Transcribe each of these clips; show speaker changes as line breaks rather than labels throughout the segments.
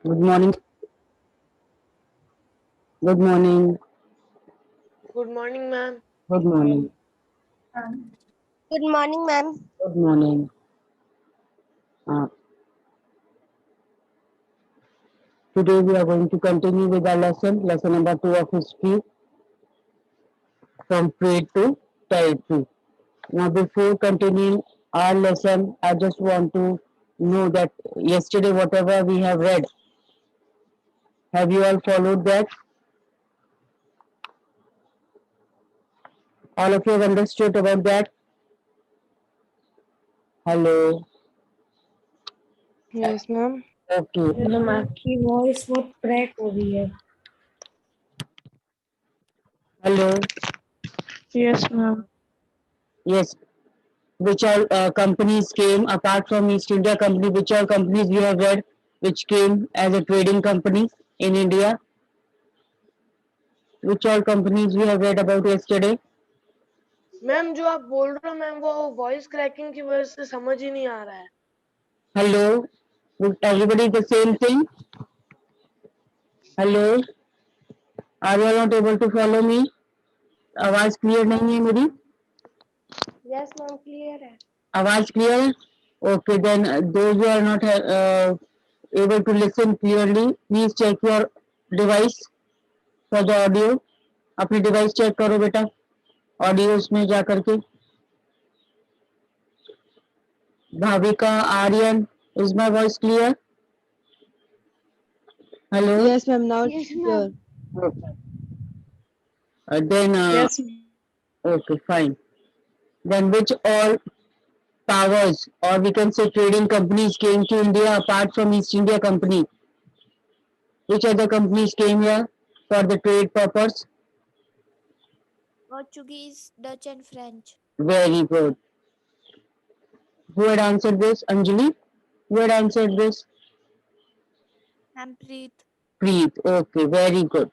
Good morning. Good morning.
Good morning, ma'am.
Good morning.
Good morning, ma'am.
Good morning. Uh, Today we are going to continue with our lesson number 2 of history from trade to territory. Now, before continuing our lesson, I just want to know that yesterday, whatever we have read, have you all followed that? All of you have understood about that? Hello.
Yes, ma'am.
Okay.
Madam आपकी voice बहुत crack हो रही है.
Hello.
Yes, ma'am.
Yes. Which all companies came apart from East India Company? Which all companies you have read which came as a trading company in India? Which all companies we have read about yesterday?
Ma'am जो आप बोल रहे हो ma'am वो voice cracking की वजह से समझ ही नहीं आ रहा है.
Hello, with everybody the same thing. Hello, are you all not able to follow me? आवाज क्लियर नहीं है मेरी.
Yes, ma'am. Clear है.
आवाज क्लियर है. Okay, then those who are not able to listen clearly, please check your device for the audio. अपनी device check करो बेटा ऑडियोस में जा करके. Bhavika, Aryan, is my voice clear? Hello?
Yes, ma'am. Now it's
Yes,
clear.
ma'am.
Okay. Then,
Yes.
okay, fine. Then which all powers or we can say trading companies came to India apart from East India Company? Which other companies came here for the trade purpose?
Portuguese, Dutch, and French.
Very good. Who had answered this? Anjali? Who had answered this?
I'm Preet.
Preet. Okay, very good.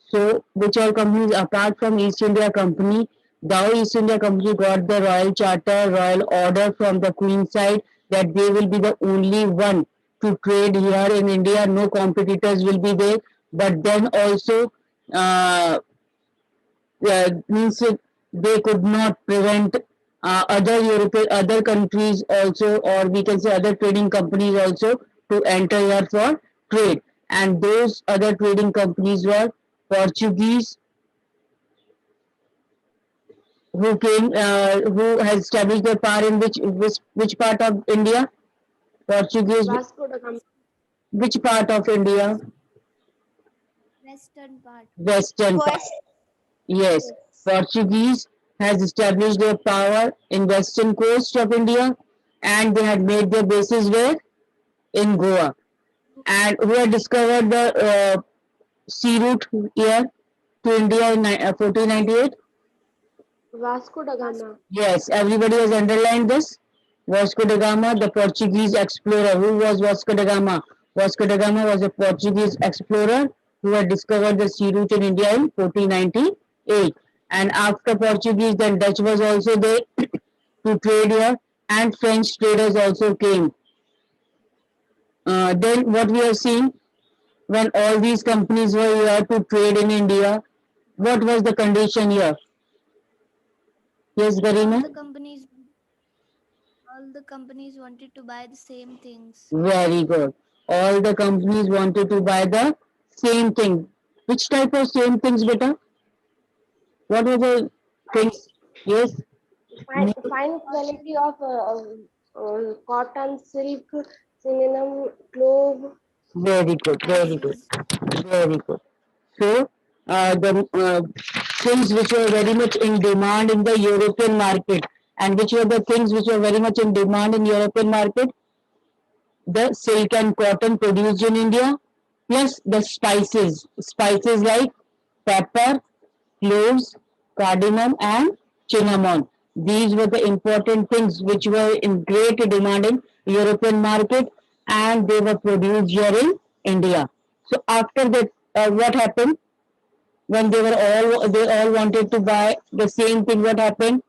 So, which all companies apart from East India Company, the East India Company got the royal charter, royal order from the Queen side that they will be the only one to trade here in India. No competitors will be there. But then also, uh, means they could not prevent other European, other countries also, or we can say other trading companies also to enter here for trade. And those other trading companies were Portuguese, who came, who has established their power in which part of India? Portuguese,
Vasco da Gama.
which part of India?
Western part.
Western part.
West.
Yes,
Yes.
Portuguese has established their power in western coast of India, and they had made their bases where in Goa. And who had discovered the sea route here to India in 1498?
Vasco da Gama.
Yes, everybody has underlined this. Vasco da Gama, the Portuguese explorer. Who was Vasco da Gama? Vasco da Gama was a Portuguese explorer who had discovered the sea route in India in 1498. And after Portuguese, then Dutch was also there to trade here, and French traders also came. Then what we have seen when all these companies were here to trade in India, what was the condition here? Yes,
All
Garima?
the companies, all the companies wanted to buy the same things.
Very good. All the companies wanted to buy the same thing. Which type of same things, beta? What were the things? Yes.
Fine quality of cotton, silk, cinnamon, clove.
Very good. Very good.
Spices.
Very good. So, the things which were very much in demand in the European market, and which were the things which were very much in demand in European market, the silk and cotton produced in India, plus the spices like pepper, cloves, cardamom, and cinnamon. These were the important things which were in great demand in European market, and they were produced here in India. So after that, what happened when they all wanted to buy the same thing? What happened?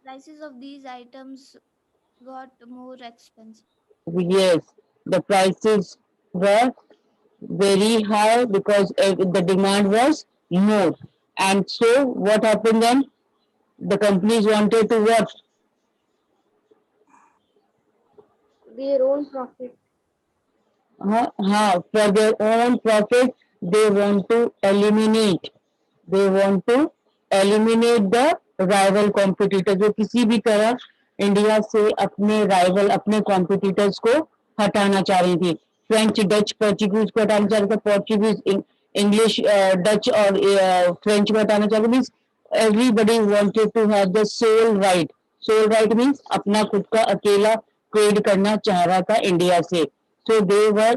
Prices of these items got more expensive.
Yes, the prices were very high because the demand was more. And so what happened then? The companies wanted to what?
Their own profit.
For their own profit, they want to eliminate. They want to eliminate the rival competitors. जो किसी भी तरह India से अपने rival, अपने competitors को हटाना चाह रही थी. फ्रेंच, डच, पोर्चुगीज को हटाना चाह रहे थे. पोर्चुगीज, इंग्लिश, डच और फ्रेंच को हटाना चाह रहे. Means everybody wanted to have the sole right. Sole right means अपना खुद का अकेला ट्रेड करना चाह रहा था इंडिया से. So they were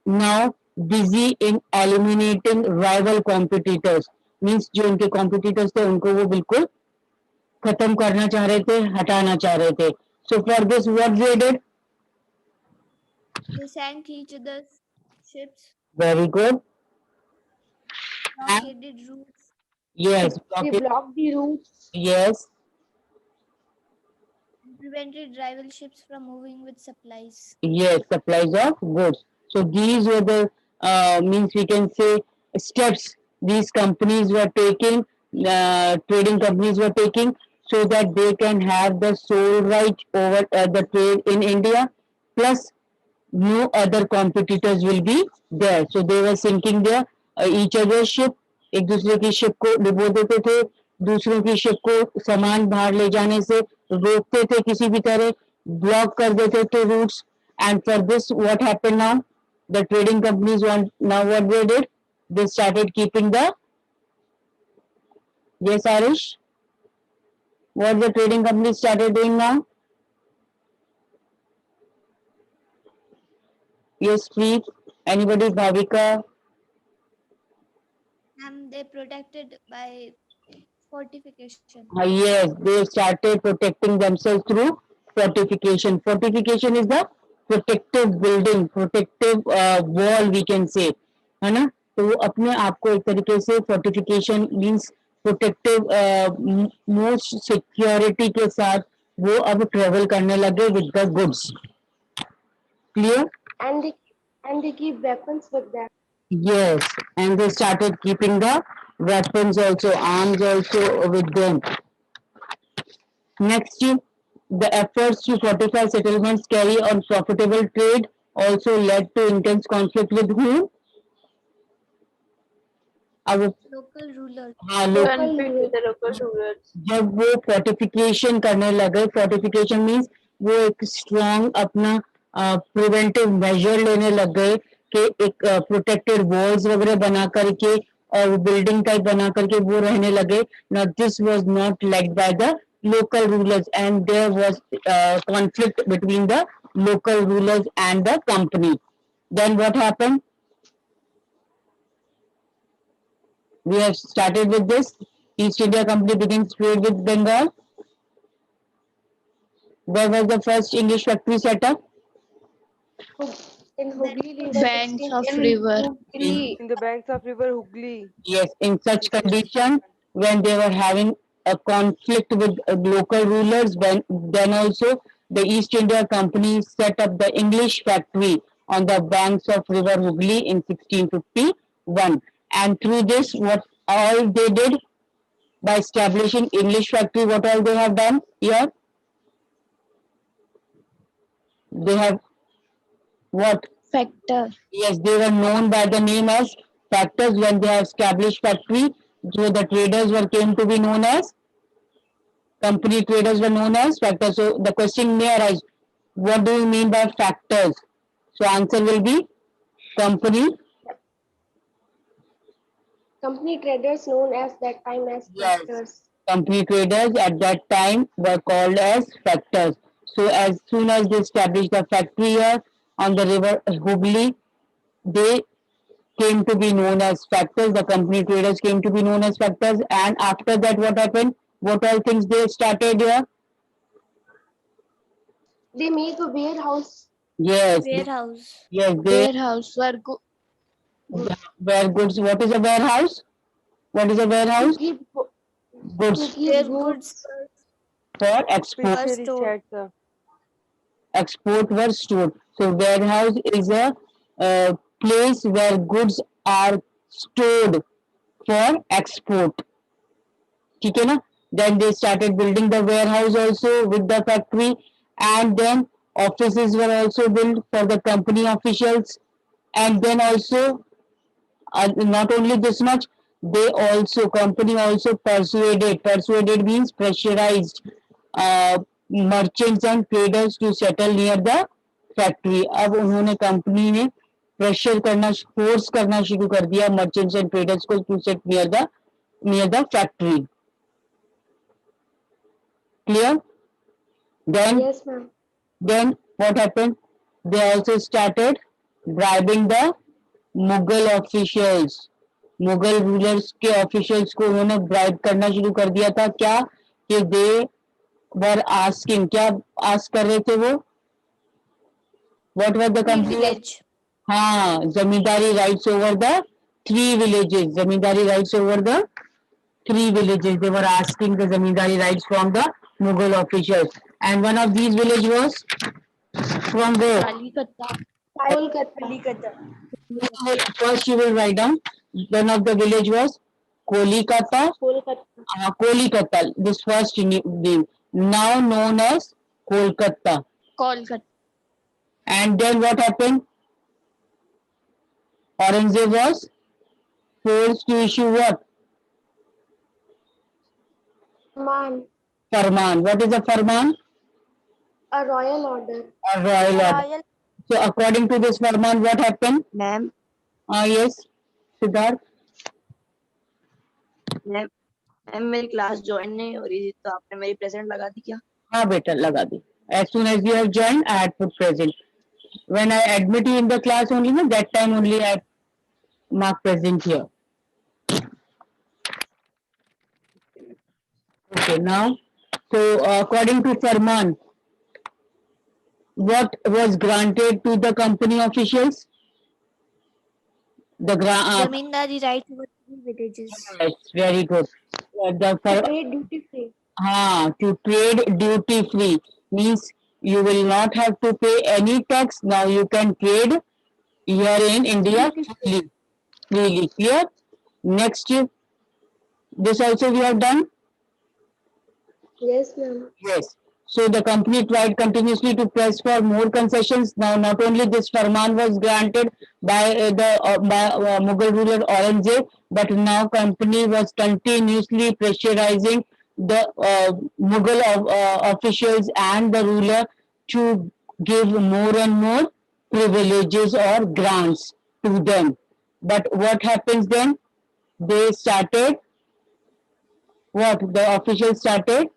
now busy in eliminating rival competitors. Means जो उनके competitors थे उनको वो बिल्कुल खत्म करना चाह रहे थे, हटाना चाह रहे थे. So for this what they did?
They sank each other's ships,
Very good.
blockaded routes,
Yes.
They
Okay.
blocked the routes.
Yes.
and prevented rival ships from moving with supplies.
Yes. Supplies of goods. So these were the means we can say steps these companies were taking, trading companies were taking, so that they can have the sole right over the trade in India. Plus, no other competitors will be there. So they were sinking their each other's ship. एक दूसरे की ship को डुबो देते थे, दूसरों की ship को सामान बाहर ले जाने से रोकते थे किसी भी तरह, ब्लॉक कर देते थे roots. And for this, what happened now? The trading companies want now what they did? They started keeping the yes, Arish. What the trading companies started doing now? Yes, please. Anybody, Bhavika?
And they protected by fortification.
Yes, they started protecting themselves through fortification. Fortification is the protective building, protective wall we can say, है ना? तो वो अपने आप को एक तरीके से fortification means protective most security के साथ वो अब travel करने लगे with the goods. Clear?
And they keep weapons with them.
Yes, and they started keeping the weapons also, arms also with them. Next, the efforts to fortify settlements carry on profitable trade also led to intense conflict with whom? अब
Local rulers.
हाँ लोग
Conflict with the local rulers.
जब वो fortification करने लगे, fortification means वो एक strong अपना preventive measure लेने लग गए कि एक protected walls वगैरह बना करके और building type बना करके वो रहने लगे. Now this was not liked by the local rulers and there was conflict between the local rulers and the company. Then what happened? We have started with this. East India Company begins trade with Bengal. Where was the first English factory set up?
In Hooghly in the
Banks
16th
of
in
river.
Hooghly.
In the banks of river Hooghly.
Yes, in such condition, when they were having a conflict with local rulers, then also the East India Company set up the English factory on the banks of River Hooghly in 1651. And through this, what all they did by establishing English factory, what all they have done here? They have what?
Factor.
Yes, they were known by the name as factors when they have established factory. So the traders were came to be known as company traders were known as factors. So the question may arise, what do you mean by factors? So answer will be company.
Company traders known as that time as
Yes.
factors.
Company traders at that time were called as factors. So as soon as they established the factory here on the river Hooghly, they came to be known as factors. The company traders came to be known as factors. And after that, what happened? What all things they started here?
They make a warehouse.
Yes,
Warehouse.
yes, they
Warehouse were
were goods. What is a warehouse? What is a
To
warehouse?
keep
Goods
Their
goods.
goods
for export.
Specially
store.
said, sir.
export were stored. So warehouse is a place where goods are stored for export. ठीक है ना? Then they started building the warehouse also with the factory, and then offices were also built for the company officials, and then also not only this much, they also company also persuaded means pressurized merchants and traders to settle near the factory. अब उन्होंने company ने pressure करना force करना शुरू कर दिया merchants and traders को to set near the factory. Clear? Then
Yes, ma'am.
what happened? They also started bribing the Mughal officials. Mughal rulers के ऑफिशियल्स को उन्होंने ब्राइब करना शुरू कर दिया था. क्या कि दे वर आस्किंग, क्या आस्क कर रहे थे वो? What were the company? हाँ, zamindari rights over the 3 villages. Zamindari rights over the 3 villages. They were asking the zamindari rights from the Mughal officials, and one of these village was from where?
Kolkata.
First you will write down. One of the village was Kolikata. Kolikata. This first name, now known as Kolkata. And then what happened? Aurangzeb was forced to issue what? Farman. What is a farman?
A royal order.
A royal order. So according to this farman, what happened?
Ma'am
Yes, Siddharth.
Ma'am मेरी class join नहीं हो रही थी तो आपने मेरी present लगा दी क्या?
हाँ बेटा लगा दी. As soon as you have joined, I had put present. When I admit you in the class only, no, that time only I mark present here. Okay, now, so according to Farman, what was granted to the company officials? The
Zamindari rights over 3 villages.
yes, very good.
Trade duty free.
To trade duty free means you will not have to pay any tax. Now you can trade here in India freely. Clear? Next, this also we have done.
Yes, ma'am.
Yes. So the company tried continuously to press for more concessions. Now, not only this farman was granted by the Mughal ruler Aurangzeb, but now company was continuously pressurizing the Mughal officials and the ruler to give more and more privileges or grants to them. But what happens then? They started what? The officials started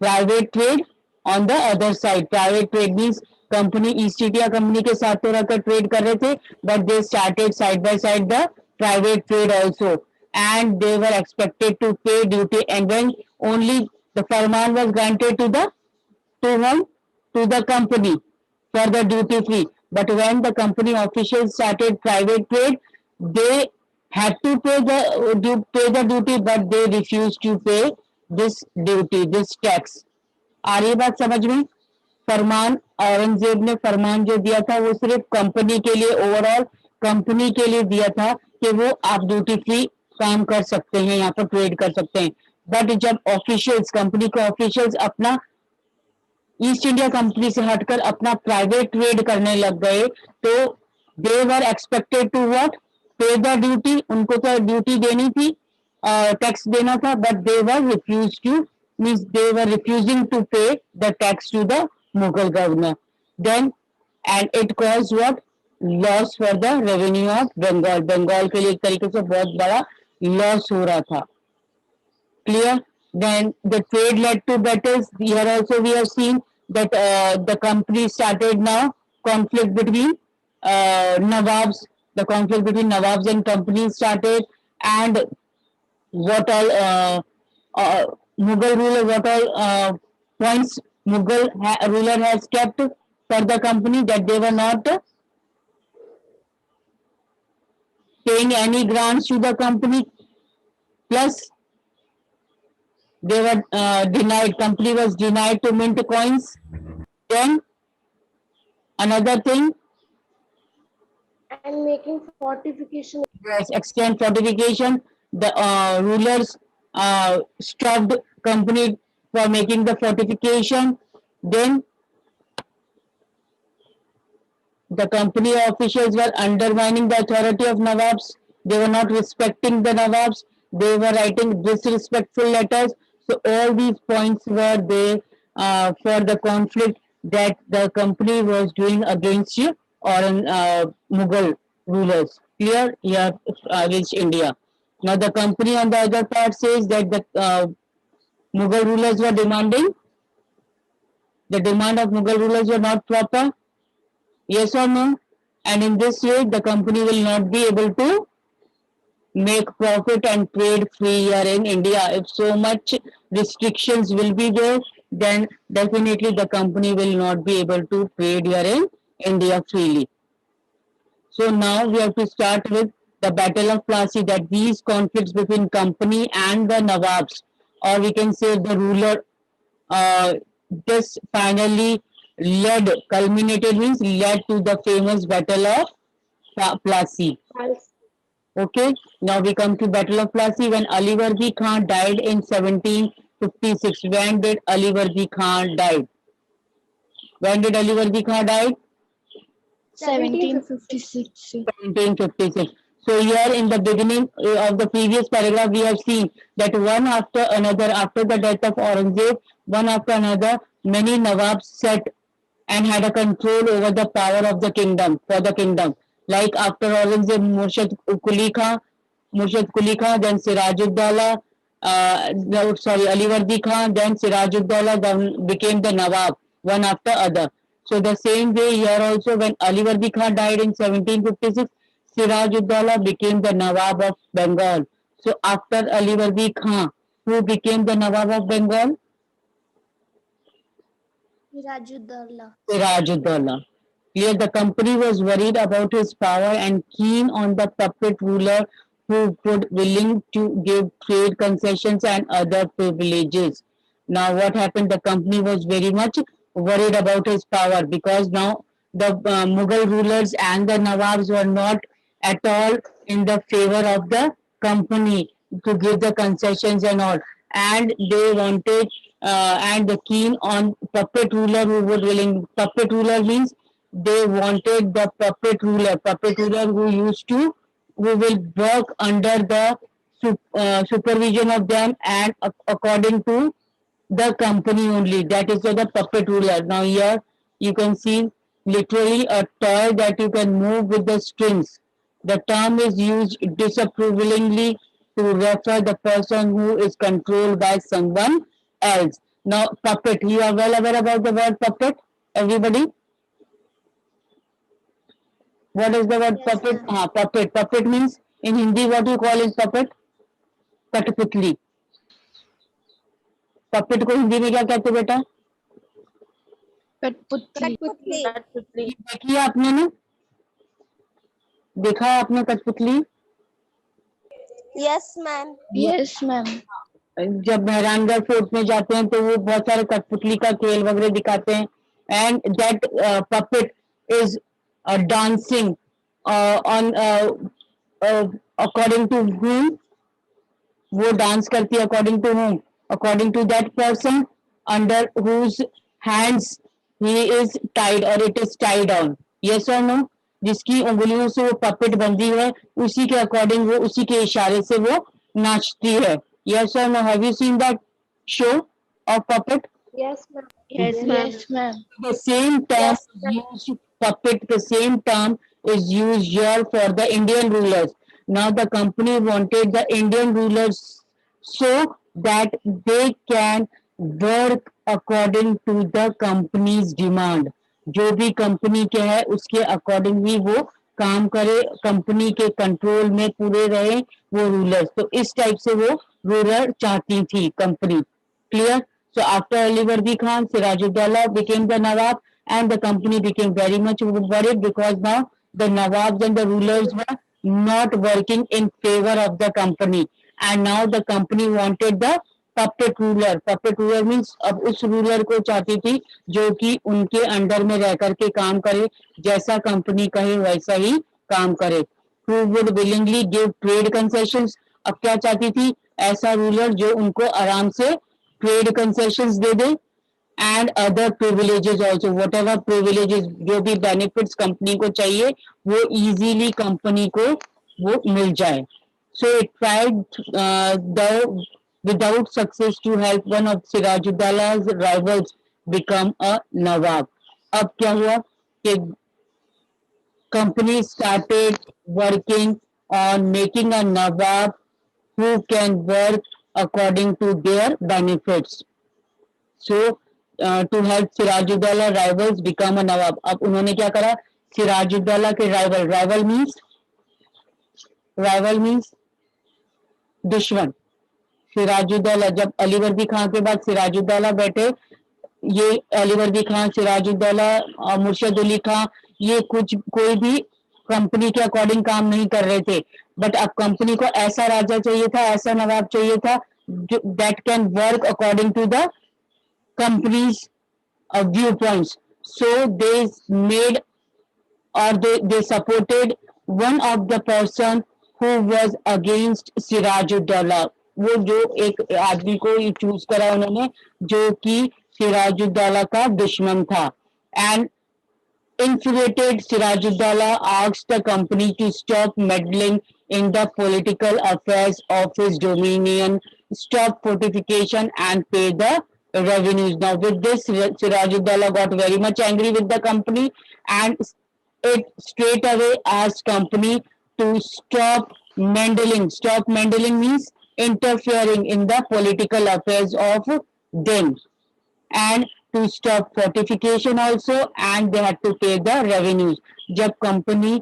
private trade on the other side. Private trade means company East India company के साथ तो रहकर trade कर रहे थे, but they started side by side the private trade also, and they were expected to pay duty, and when only the फरमान was granted to the company for the duty free, but when the company official started private trade, they had to pay the duty, but they refused to pay this duty, this tax. आ रही बात समझ में? फरमान औरंगजेब ने फरमान जो दिया था वो सिर्फ कंपनी के लिए, ओवरऑल कंपनी के लिए दिया था कि वो आप ड्यूटी फ्री काम कर सकते हैं, यहाँ पर ट्रेड कर सकते हैं. बट जब ऑफिशियल्स, कंपनी के ऑफिशियल्स अपना ईस्ट इंडिया कंपनी से हटकर अपना प्राइवेट ट्रेड करने लग गए, तो they were expected to what? Pay the duty. उनको तो ड्यूटी देनी थी, टैक्स देना था, but they were refuse to, means they were refusing to pay the tax to the Mughal governor. Then and it cause what? Loss for the revenue of Bengal. Bengal के लिए एक तरीके से बहुत बड़ा लॉस हो रहा था. Clear? Then the trade led to battles. Here also we have seen that the company started now conflict between Nawabs. The conflict between Nawabs and companies started, and what all Mughal ruler, what all points Mughal ruler has kept for the company, that they were not paying any grants to the company, plus they were denied. Company was denied to mint coins. Then another thing,
And making fortification.
yes, extend fortification. The rulers stopped company for making the fortification. Then the company officials were undermining the authority of Nawabs. They were not respecting the Nawabs. They were writing disrespectful letters. So all these points were there for the conflict that the company was doing against you or Mughal rulers. Clear? Yeah, against India. Now the company on the other part says that the Mughal rulers were demanding. The demand of Mughal rulers were not proper. Yes or no? And in this way, the company will not be able to make profit and trade free here in India. If so much restrictions will be there, then definitely the company will not be able to trade here in India freely. So now we have to start with the Battle of Plassey, that these conflicts between company and the Nawabs, or we can say the ruler, uh, this finally culminated means led to the famous Battle of Plassey. Okay, now we come to Battle of Plassey when Ali Vardi Khan died in 1756. When did Ali Vardi Khan died? When did Ali Vardi Khan die?
1756.
1756. So here in the beginning of the previous paragraph, we have seen that one after another, after the death of Aurangzeb, one after another, many Nawabs set and had a control over the power of the kingdom, for the kingdom. Like after Aurangzeb, Murshid Quli Khan, then Sirajuddaulah, Ali Vardi Khan, then Sirajuddaulah then became the Nawab, one after other. So the same way here also when Ali Vardi Khan died in 1756, Sirajuddaulah became the Nawab of Bengal. So after Ali Vardi Khan, who became the Nawab of Bengal?
Sirajuddaulah.
Sirajuddaulah. Here the company was worried about his power and keen on the puppet ruler who would willing to give trade concessions and other privileges. Now what happened? The company was very much worried about his power because now the Mughal rulers and the Nawabs were not at all in the favor of the company to give the concessions and all. And they wanted and the keen on puppet ruler who would willing. Puppet ruler means they wanted the puppet ruler who used to, who will work under the supervision of them and according to the company only. That is the puppet ruler. Now here you can see literally a toy that you can move with the strings. The term is used disapprovingly to refer the person who is controlled by someone else. Now puppet, you are well aware about the word puppet, everybody? What is the word
Yes,
puppet?
ma'am.
Puppet. Puppet means in Hindi what you call is puppet? कठपुतली. Puppet को हिंदी में क्या कहते हैं बेटा?
Kutli.
कठपुतली.
देखिए आपने ना, देखा है आपने कठपुतली?
Yes, ma'am.
Yes, ma'am.
जब मेहरानगढ़ फोर्ट में जाते हैं तो वो बहुत सारे कठपुतली का खेल वगैरह दिखाते हैं. And that puppet is dancing on according to whom, वो डांस करती है according to whom, according to that person under whose hands he is tied or it is tied on. Yes or no? जिसकी उंगलियों से वो puppet बंधी है उसी के अकॉर्डिंग वो उसी के इशारे से वो नाचती है. Yes or no? Have you seen that show of puppet?
Yes, ma'am.
Yes, ma'am.
Yes, ma'am.
The same term used puppet. The same term is used here for the Indian rulers. Now the company wanted the Indian rulers so that they can work according to the company's demand. जो भी company के है उसके according ही वो काम करे, company के control में पूरे रहे वो रूलर्स. तो इस टाइप से वो रूलर चाहती थी company. Clear? So after Ali Vardi Khan, Sirajuddaulah became the Nawab and the company became very much worried because now the Nawabs and the rulers were not working in favor of the company and now the company wanted the puppet ruler means अब उस ruler को चाहती थी जो कि उनके under में रह करके काम करे, जैसा कंपनी कहे वैसा ही काम करे। Who would willingly give trade concessions? अब क्या चाहती थी? ऐसा रूलर जो उनको आराम से trade concessions they they, and other privileges also, what ever privileges, जो भी बेनिफिट्स कंपनी को चाहिए वो इजीली कंपनी को वो मिल जाए। So it tried without success to help one of Sirajuddaullah's rivals become a Nawab. अब क्या हुआ कि company started working on making a Nawab who can work according to their benefits. So to help Sirajuddaulah rivals become a Nawab. अब उन्होंने क्या करा? सिराजुद्दौला के rival means दुश्मन। सिराजुद्दौला, जब अली वर्दी खां के बाद सिराजुद्दौला बैठे, ये अली वर्दी खां, सिराजुद्दौला और मुर्शद अली खां, ये कोई भी कंपनी के अकॉर्डिंग काम नहीं कर रहे थे, बट अब कंपनी को ऐसा राजा चाहिए था, ऐसा नवाब चाहिए था that can work according to the company's viewpoints. So they made or they supported one of the person who was against Sirajuddaulah. वो जो एक आदमी को चूज करा उन्होंने जो कि सिराजुद्दौला का दुश्मन था। And infuriated, Sirajuddaulah asked the company to stop meddling in the political affairs of his dominion, stop fortification and pay the revenues. Now with this, Sirajuddaulah got very much angry with the company and it straight away asked company to stop meddling. Stop meddling means interfering in the political affairs of them, and to stop fortification also, and they had to pay the revenues. जब company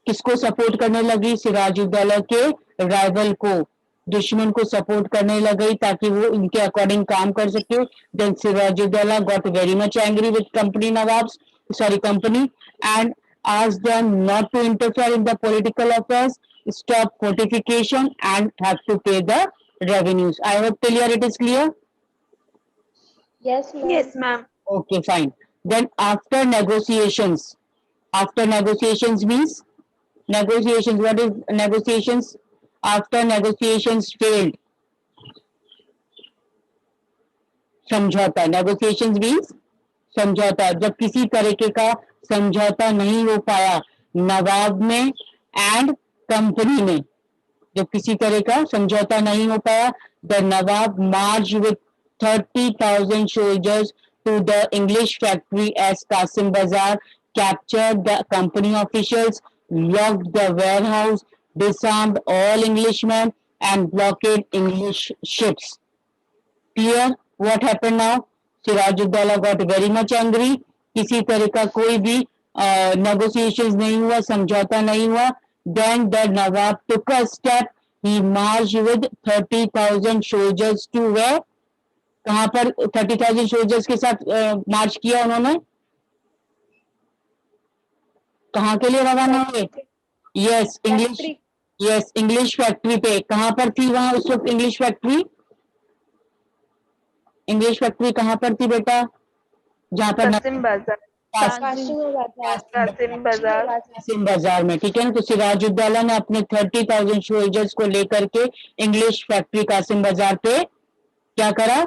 किसको support करने लगी? सिराजुद्दौला के rival को, दुश्मन को support करने लगी ताकि वो इनके अकॉर्डिंग काम कर सके। Then Sirajuddaulah got very much angry with company and asked them not to interfere in the political affairs, stop fortification and have to pay the revenues. I hope till here it is clear.
Yes, ma'am.
Yes, ma'am.
Okay, fine. Then after negotiations means negotiations. What is negotiations? After negotiations failed, समझौता. Negotiations means समझौता. जब किसी तरीके का समझौता नहीं हो पाया नवाब में एंड कंपनी में, जब किसी तरह का समझौता नहीं हो पाया, the Nawab marched with 30,000 soldiers to the English factory as Qasim Bazar, captured the company officials, locked the warehouse, disarmed all Englishmen and blockaded English ships. Clear? What happened now? Sirajuddaulah got very much angry. किसी तरह का कोई भी negotiations नहीं हुआ, समझौता नहीं हुआ. Then the Nawab took a step. He marched with 30,000 soldiers to where? कहाँ पर 30,000 soldiers के साथ मार्च किया उन्होंने? कहाँ के लिए रवाना हुए? Yes, इंग्लिश फैक्ट्री पे. कहाँ पर थी वहां उस वक्त इंग्लिश फैक्ट्री? इंग्लिश फैक्ट्री कहाँ पर थी बेटा? जहाँ पर
कासिम बाजार।
कासिम बाजार में. ठीक है ना. तो सिराजुद्दौला ने अपने 30,000 सोल्जर्स को लेकर के इंग्लिश फैक्ट्री कासिम बाजार पे क्या करा?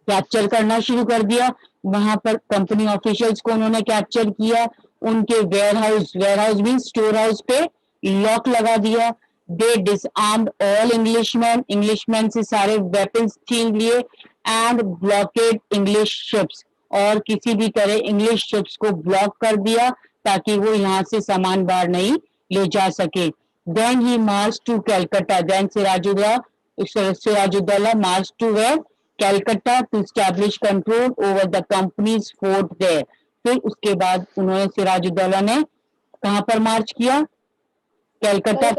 कैप्चर करना शुरू कर दिया. वहां पर कंपनी ऑफिशियल्स को उन्होंने कैप्चर किया. उनके वेयरहाउस मीन स्टोर हाउस पे लॉक लगा दिया. दे डिसआर्म्ड ऑल इंग्लिशमैन से सारे वेपन्स छीन लिए एंड ब्लॉकेड इंग्लिश शिप्स, और किसी भी तरह इंग्लिश शिप्स को ब्लॉक कर दिया ताकि वो यहाँ से सामान बाहर नहीं ले जा सके. Then he march to Calcutta. Then Sirajuddaula march to where? Calcutta, to establish control over the company's fort there. फिर उसके बाद उन्होंने सिराजुद्दौला ने कहाँ पर मार्च किया? कैलकाटा.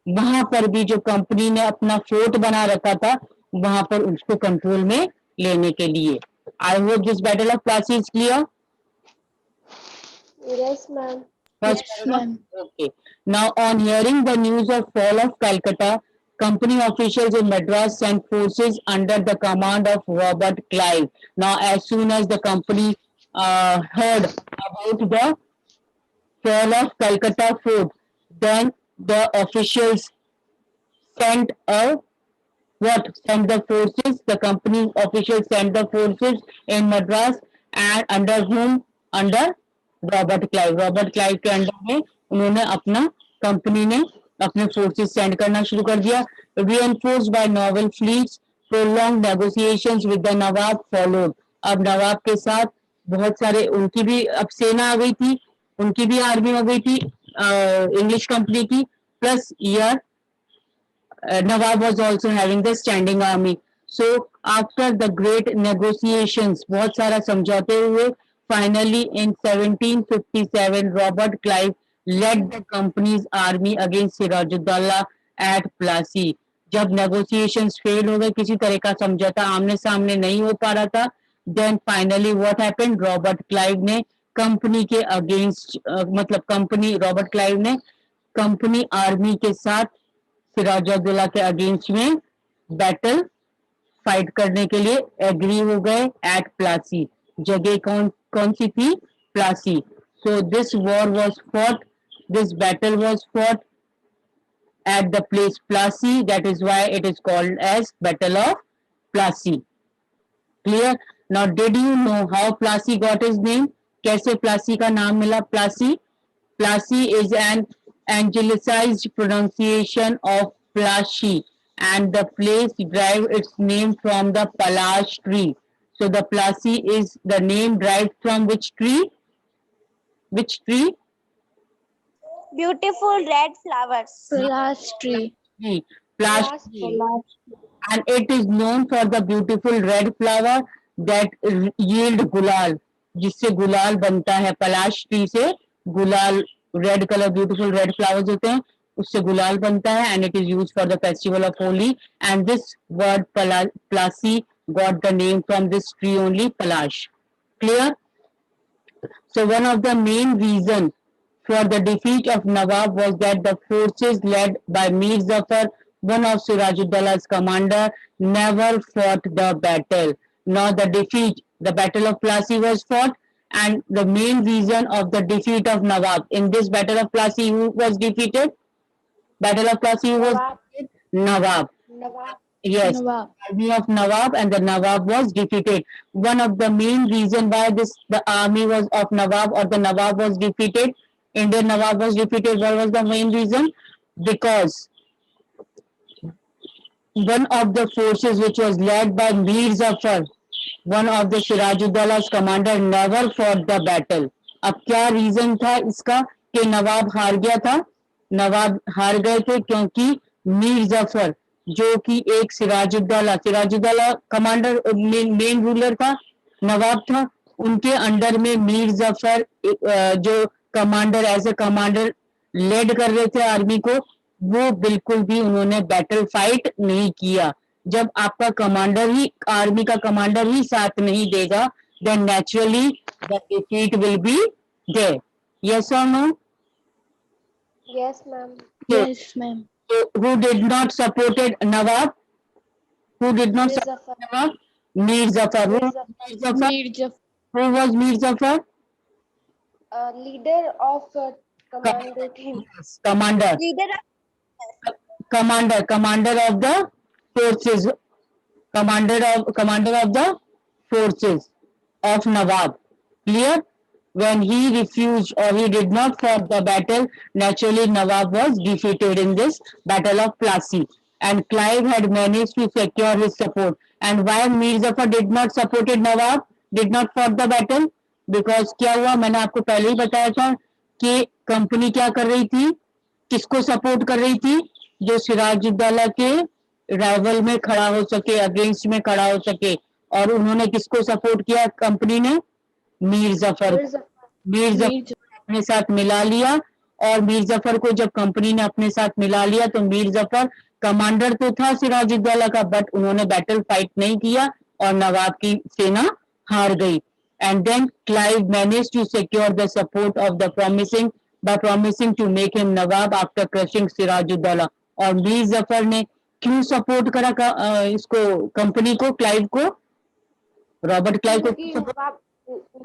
वहां पर भी जो कंपनी ने अपना फोर्ट बना रखा था वहां पर उसको कंट्रोल में लेने के लिए. I hope this battle of Plassey is clear.
Yes, ma'am.
First, okay. Now, on hearing the news of fall of Calcutta, company officials in Madras sent forces under the command of Robert Clive. Now, as soon as the company heard about the fall of Calcutta fort, then the officials sent a what? Sent the forces. The company officials sent the forces in Madras and under whom? Under Robert Clive. Robert Clive के under में उन्होंने अपना company ने अपने forces send करना शुरू कर दिया. reinforced by naval fleets, prolonged negotiations with the Nawab followed. अब नवाब के साथ बहुत सारे उनकी भी अब सेना आ गई थी, उनकी भी आर्मी आ गई थी इंग्लिश कंपनी की. Plus year Nawab was also having the standing army. So after the great negotiations, बहुत सारा समझौते हुए, finally in 1757 Robert Clive led the company's army against Sirajuddaulah at Plassey. जब negotiations fail हो गए, किसी तरह का समझौता आमने सामने नहीं हो पा रहा था, then finally what happened? Robert Clive ने कंपनी के अगेंस्ट मतलब कंपनी रॉबर्ट क्लाइव ने कंपनी आर्मी के साथ सिराजुद्दौला के अगेंस्ट में बैटल फाइट करने के लिए एग्री हो गए एट प्लासी. जगह कौन कौन सी थी? Plassey. So this war was fought, this battle was fought at the place Plassey. That is why it is called as Battle of Plassey. Clear? Now, did you know how Plassey got his name? कैसे Plassey का नाम मिला? Plassey is an anglicized pronunciation of Plassey, and the place derives its name from the Palash tree. So the Plassey is the name derived from which tree? Which tree?
Beautiful red flowers.
Palash tree.
Tree. Plash tree. And it is known for the beautiful red flower that yield gulal, जिससे गुलाल बनता है. पलाश tree से गुलाल, red colour beautiful red flowers होते हैं, उससे गुलाल बनता है. And it is used for the festival of Holi. And this word Plassey got the name from this tree only, Palash. Clear? So one of the main reason for the defeat of Nawab was that the forces led by Mir Zafar, one of Sirajuddaullah's commander, never fought the battle. Now the defeat, the battle of Plassey was fought, and the main reason of the defeat of Nawab. In this battle of Plassey, who was defeated? Battle of Plassey, who was defeated? Nawab.
Nawab.
Yes,
Nawab.
army of Nawab, and the Nawab was defeated. One of the main reason why the army was of Nawab or the Nawab was defeated, Indian Nawab was defeated. What was the main reason? Because one of the forces which was led by Mir Zafar, one of the Sirajuddaullah's commander, never fought the battle. अब क्या reason था इसका कि नवाब हार गया था? नवाब हार गए थे क्योंकि मीर जफर जो कि एक सिराजुद्दौला कमांडर मेन रूलर था, नवाब था, उनके अंडर में मीर जफर जो commander as a commander led कर रहे थे आर्मी को, वो बिल्कुल भी उन्होंने बैटल फाइट नहीं किया. जब आपका कमांडर ही आर्मी का कमांडर ही साथ नहीं देगा, then naturally the defeat will be there. Yes or no?
Yes, ma'am.
Yes, ma'am.
So who did not supported Nawab? Who did not
Mir
support
Zafar.
Nawab? Mir Zafar. Who
Mir
was Mir Zafar?
Mir Jafar.
Who was Mir Zafar?
Leader of commander team.
Commander.
Leader
Commander of the forces. Commander of the forces of Nawab. Clear? When he refused or he did not fight the battle, naturally Nawab was defeated in this battle of Plassey. And Clive had managed to secure his support. And why Mir Zafar did not supported Nawab, did not fought the battle? Because क्या हुआ, मैंने आपको पहले ही बताया था कि company क्या कर रही थी, किसको सपोर्ट कर रही थी? जो सिराजुद्दौला के राइवल में खड़ा हो सके, अगेंस्ट में खड़ा हो सके. और उन्होंने किसको सपोर्ट किया कंपनी ने? मीर जफर.
Mir Zafar.
मीर जफर अपने साथ मिला लिया. और मीर जफर को जब कंपनी ने अपने साथ मिला लिया तो मीर जफर कमांडर तो था सिराजुद्दौला का, बट उन्होंने बैटल फाइट नहीं किया और नवाब की सेना हार गई. And then Clive managed to secure the support of the promising to make him Nawab after crushing Sirajuddaulah. और मीर जफर ने क्यों सपोर्ट करा इसको, कंपनी को, क्लाइव को, रॉबर्ट क्लाइव को
क्योंकि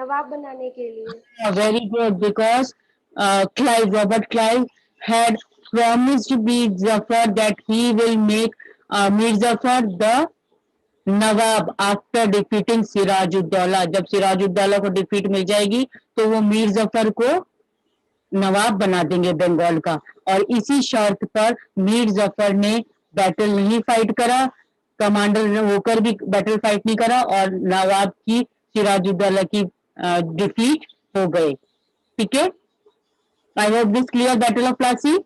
नवाब बनाने के लिए।
Very good, because Robert Clive had promised Mir Jafar that he will make Mir Jafar the Nawab after defeating Sirajuddaula. जब सिराजुद्दौला को डिफीट मिल जाएगी तो वो मीर जफर को नवाब बना देंगे बंगाल का। और इसी शर्त पर मीर जफर ने बैटल नहीं फाइट करा, कमांडर होकर भी बैटल फाइट नहीं करा और नवाब की सिराजुद्दौला की डिफीट हो गए। ठीक है, I hope this clear battle of Plassey.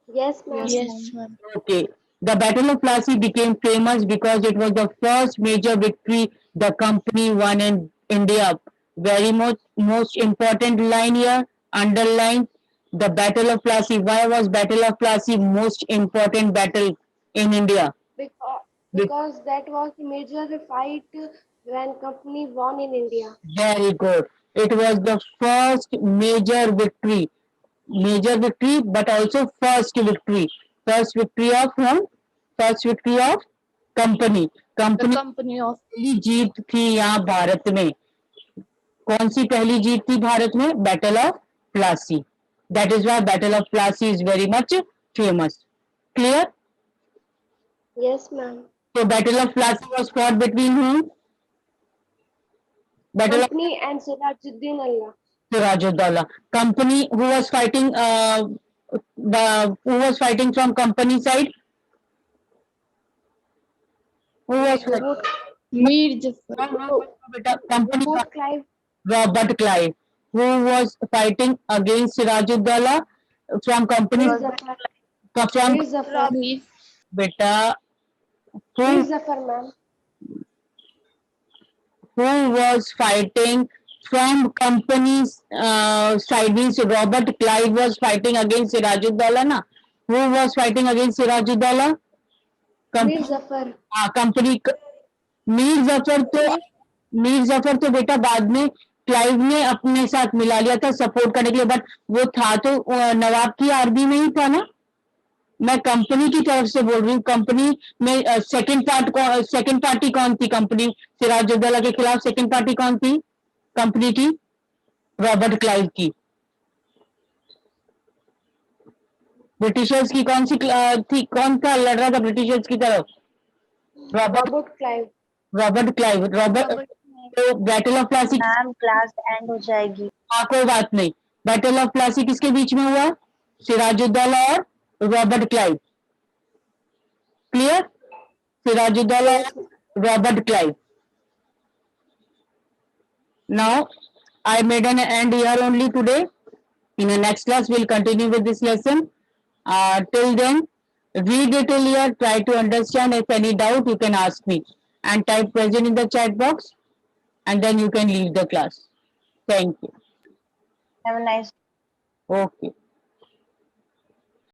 Yes, ma'am.
Yes, ma'am.
Okay. The Battle of Plassey became famous because it was the first major victory the company won in India. Very most important line here, underline the Battle of Plassey. Why was Battle of Plassey most important battle in India?
Because that was the major fight when company won in India.
Very good. It was the first major victory, but also first victory. First victory of whom? First victory of company.
The company of
पहली जीत थी यहाँ भारत में। कौन सी पहली जीत थी भारत में? Battle of Plassey. That is why Battle of Plassey is very much famous. Clear?
Yes, ma'am.
So Battle of Plassey was fought between whom? Battle of
Company and Sirajuddin Allah.
Sirajuddaulah. Company who was fighting who was fighting from company side? Who was fighting?
Mir Jafar.
Company
Robert Clive.
Robert Clive, who was fighting against Sirajuddaulah from company
Mir Zafar.
from
Mir Zafar.
beta
Mir
who
Zafar, ma'am.
was fighting from company's side, means Robert Clive was fighting against Sirajuddaulah na. Who was fighting against Sirajuddaulah?
Mir Zafar.
Company Mir Zafar तो बेटा बाद में Clive ने अपने साथ मिला लिया था सपोर्ट करने के लिए, बट वो था तो नवाब की आर्मी में ही था ना। मैं कंपनी की तरफ से बोल रही हूँ। कंपनी में सेकंड पार्टी कौन थी? कंपनी सिराजुद्दौला के खिलाफ सेकंड पार्टी कौन थी कंपनी की? रॉबर्ट क्लाइव की। ब्रिटिशर्स की कौन सी थी? कौन था लड़ रहा था ब्रिटिशर्स की तरफ?
Robert Clive.
Robert Clive. तो battle of Plassey
ma'am class end हो जाएगी।
हाँ कोई बात नहीं। बैटल ऑफ प्लासी किसके बीच में हुआ? सिराजुद्दौला और रॉबर्ट क्लाइव। क्लियर? सिराजुद्दौला और Robert Clive. Now I made an end here only today. In the next class we'll continue with this lesson. Till then, read it till here, try to understand. If any doubt you can ask me and type present in the chat box and then you can leave the class. Thank you.
Have a nice
Okay.